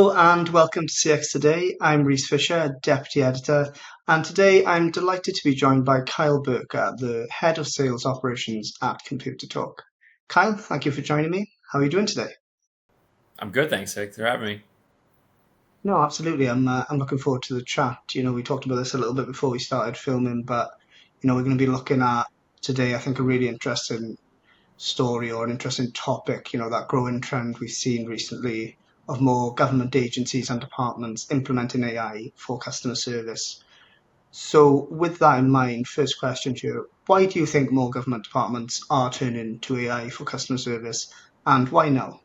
Hello and welcome to CX Today. I'm Rhys Fisher, Deputy Editor, and today I'm delighted to be joined by Kyle Birker, the Head of Sales Operations at ComputerTalk. Kyle, thank you for joining me. How are you doing today? I'm good, thanks. Thanks for having me. No, absolutely. I'm looking forward to the chat. We talked about this a little bit before we started filming, but we're going to be looking at today, I think, a really interesting story or an interesting topic, that growing trend we've seen recently of more government agencies and departments implementing AI for customer service. So, with that in mind, first question to you, why do you think more government departments are turning to AI for customer service, and why now?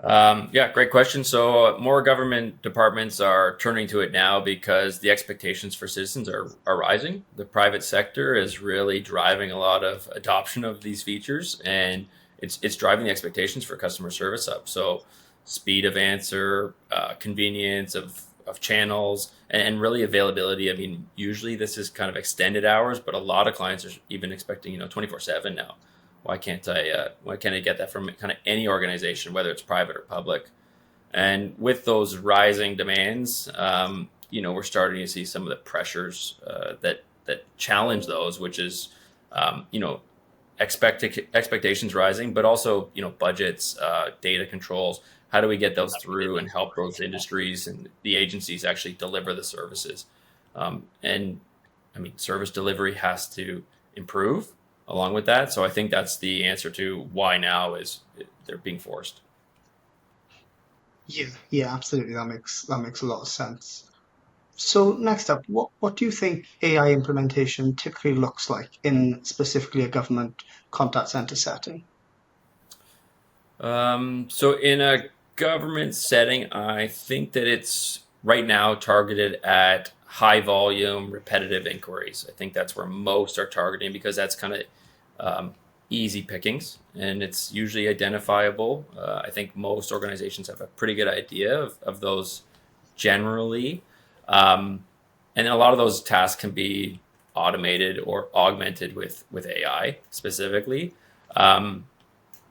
Yeah, great question. So, more government departments are turning to it now because the expectations for citizens are rising. The private sector is really driving a lot of adoption of these features, and it's driving the expectations for customer service up. So, speed of answer, convenience of channels, and really availability. I mean, usually this is kind of extended hours, but a lot of clients are even expecting 24/7 now. Why can't I get that from kind of any organization, whether it's private or public? And with those rising demands, we're starting to see some of the pressures that challenge those, which is expectations rising, but also budgets, data controls. How do we get those through and help those industries and the agencies actually deliver the services? And I mean, service delivery has to improve along with that. So I think that's the answer to why now is they're being forced. Yeah, absolutely. That makes a lot of sense. So next up, what do you think AI implementation typically looks like in specifically a government contact center setting? So in a government setting, I think that it's right now targeted at high volume, repetitive inquiries. I think that's where most are targeting because that's kind of easy pickings and it's usually identifiable. I think most organizations have a pretty good idea of those generally. Um, and a lot of those tasks can be automated or augmented with AI specifically. Um,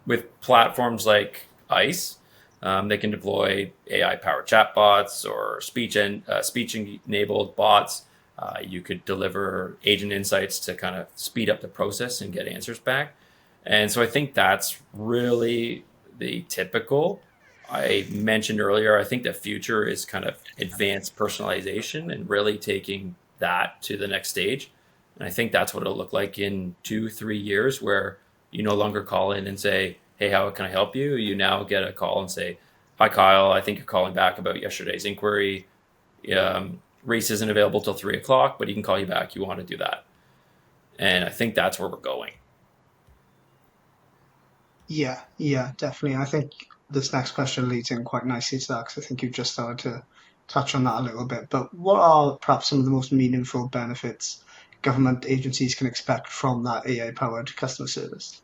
with platforms like ICE, they can deploy AI powered chatbots or speech enabled bots. You could deliver agent insights to kind of speed up the process and get answers back. And so I think that's really the typical. I mentioned earlier, I think the future is kind of advanced personalization and really taking that to the next stage. And I think that's what it'll look like in 2, 3 years, where you no longer call in and say, "Hey, how can I help you?" You now get a call and say, "Hi, Kyle. I think you're calling back about yesterday's inquiry. Reese isn't available till 3 o'clock, but he can call you back. You want to do that?" And I think that's where we're going. Yeah, definitely. I think this next question leads in quite nicely to that because I think you've just started to touch on that a little bit. But what are perhaps some of the most meaningful benefits government agencies can expect from that AI-powered customer service?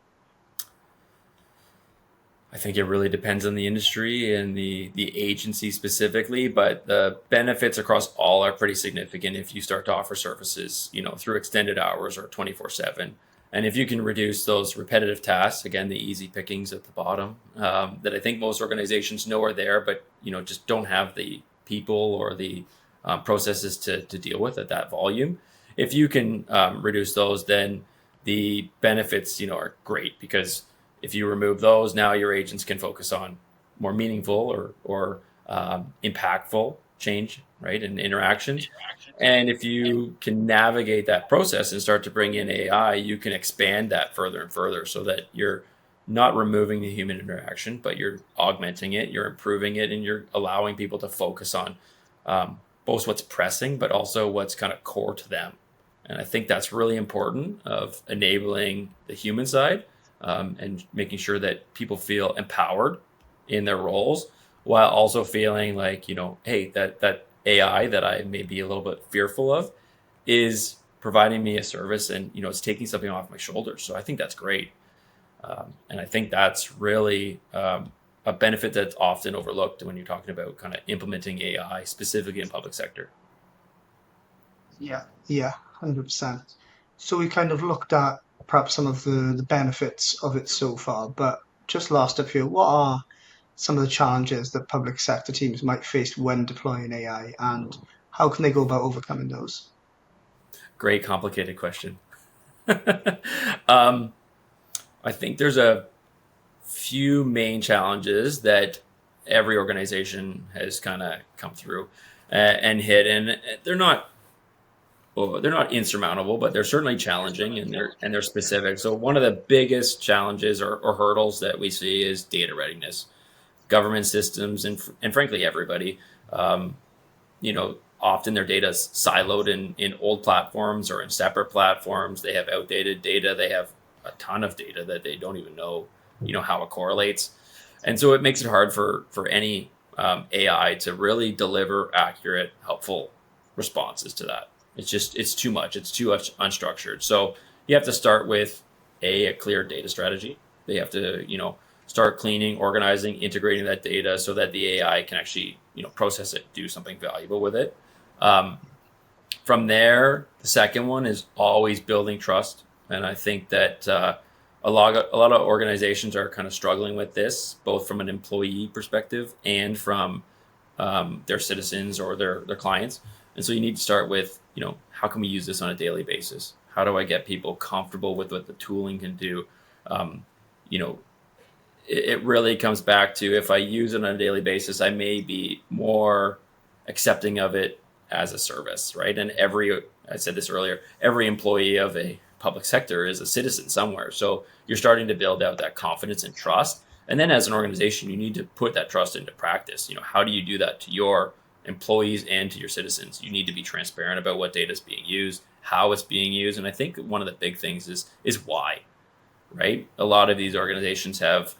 I think it really depends on the industry and the agency specifically, but the benefits across all are pretty significant if you start to offer services, through extended hours or 24/7. And if you can reduce those repetitive tasks, again, the easy pickings at the bottom, that I think most organizations know are there, but just don't have the people or the processes to deal with at that volume. If you can reduce those, then the benefits, are great because if you remove those, now your agents can focus on more meaningful or impactful change, right, and interactions. And if you can navigate that process and start to bring in AI, you can expand that further and further so that you're not removing the human interaction, but you're augmenting it, you're improving it, and you're allowing people to focus on both what's pressing, but also what's kind of core to them. And I think that's really important of enabling the human side, and making sure that people feel empowered in their roles while also feeling like, hey, that AI that I may be a little bit fearful of is providing me a service and, it's taking something off my shoulders. So I think that's great. And I think that's really a benefit that's often overlooked when you're talking about kind of implementing AI specifically in public sector. Yeah, 100%. So we kind of looked at perhaps some of the benefits of it so far, but just last up here, what are some of the challenges that public sector teams might face when deploying AI, and how can they go about overcoming those? Great, complicated question. um, I think there's a few main challenges that every organization has kind of come through and hit, and they're not they're not insurmountable, but they're certainly challenging, and they're specific. So one of the biggest challenges or hurdles that we see is data readiness. Government systems and frankly everybody, um, often their data is siloed in old platforms or in separate platforms. They have outdated data. They have a ton of data that they don't even know, how it correlates. And so it makes it hard for any AI to really deliver accurate, helpful responses to that. It's too much. It's too much unstructured. So you have to start with a clear data strategy. They have to, start cleaning, organizing, integrating that data so that the AI can actually, process it, do something valuable with it. Um, from there, the second one is always building trust, and I think that a lot of organizations are kind of struggling with this, both from an employee perspective and from their citizens or their clients. And so you need to start with, how can we use this on a daily basis? How do I get people comfortable with what the tooling can do? Um, you know, it really comes back to, if I use it on a daily basis, I may be more accepting of it as a service, right? And I said this earlier, every employee of a public sector is a citizen somewhere. So you're starting to build out that confidence and trust. And then as an organization, you need to put that trust into practice. How do you do that to your employees and to your citizens? You need to be transparent about what data is being used, how it's being used. And I think one of the big things is why, right? A lot of these organizations have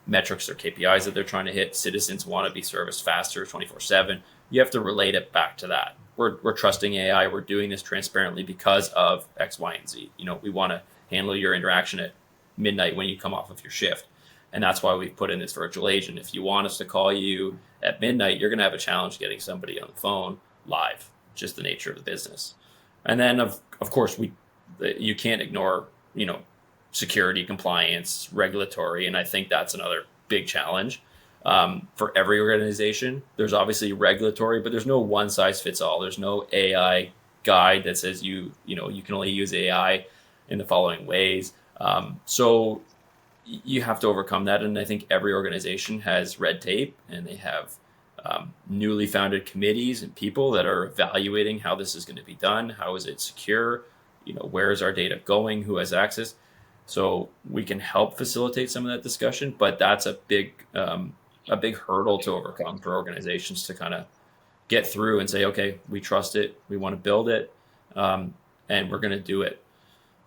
metrics or KPIs that they're trying to hit. Citizens want to be serviced faster 24/7. You have to relate it back to that. We're trusting AI. We're doing this transparently because of X, Y, and Z. We want to handle your interaction at midnight when you come off of your shift. And that's why we've put in this virtual agent. If you want us to call you at midnight, you're going to have a challenge getting somebody on the phone live, just the nature of the business. And then, of course, you can't ignore, security, compliance, regulatory. And I think that's another big challenge for every organization. There's obviously regulatory, but there's no one size fits all. There's no AI guide that says you can only use AI in the following ways. So you have to overcome that. And I think every organization has red tape, and they have newly founded committees and people that are evaluating how this is going to be done. How is it secure? Where is our data going? Who has access? So we can help facilitate some of that discussion, but that's a big hurdle to overcome for organizations to kind of get through and say, okay, we trust it, we want to build it, and we're going to do it.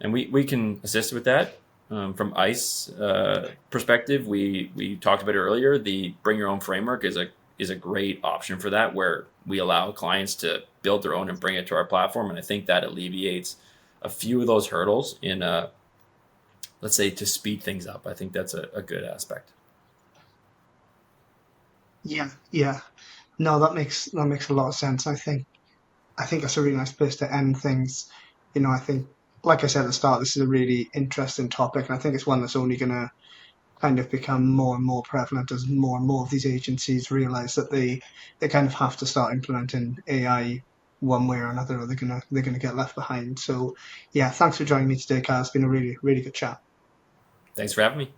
And we can assist with that. From ICE perspective, we talked about it earlier. The bring your own framework is a great option for that, where we allow clients to build their own and bring it to our platform. And I think that alleviates a few of those hurdles in let's say, to speed things up. I think that's a good aspect. Yeah, yeah. No, that makes a lot of sense. I think that's a really nice place to end things. I think, like I said at the start, this is a really interesting topic, and I think it's one that's only going to kind of become more and more prevalent as more and more of these agencies realize that they kind of have to start implementing AI one way or another, or they're gonna get left behind. So, yeah, thanks for joining me today, Kyle. It's been a really really good chat. Thanks for having me.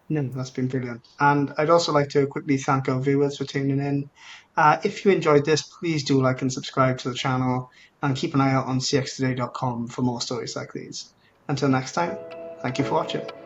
No, that's been brilliant. And I'd also like to quickly thank our viewers for tuning in. If you enjoyed this, please do like and subscribe to the channel, and keep an eye out on cxtoday.com for more stories like these. Until next time, thank you for watching.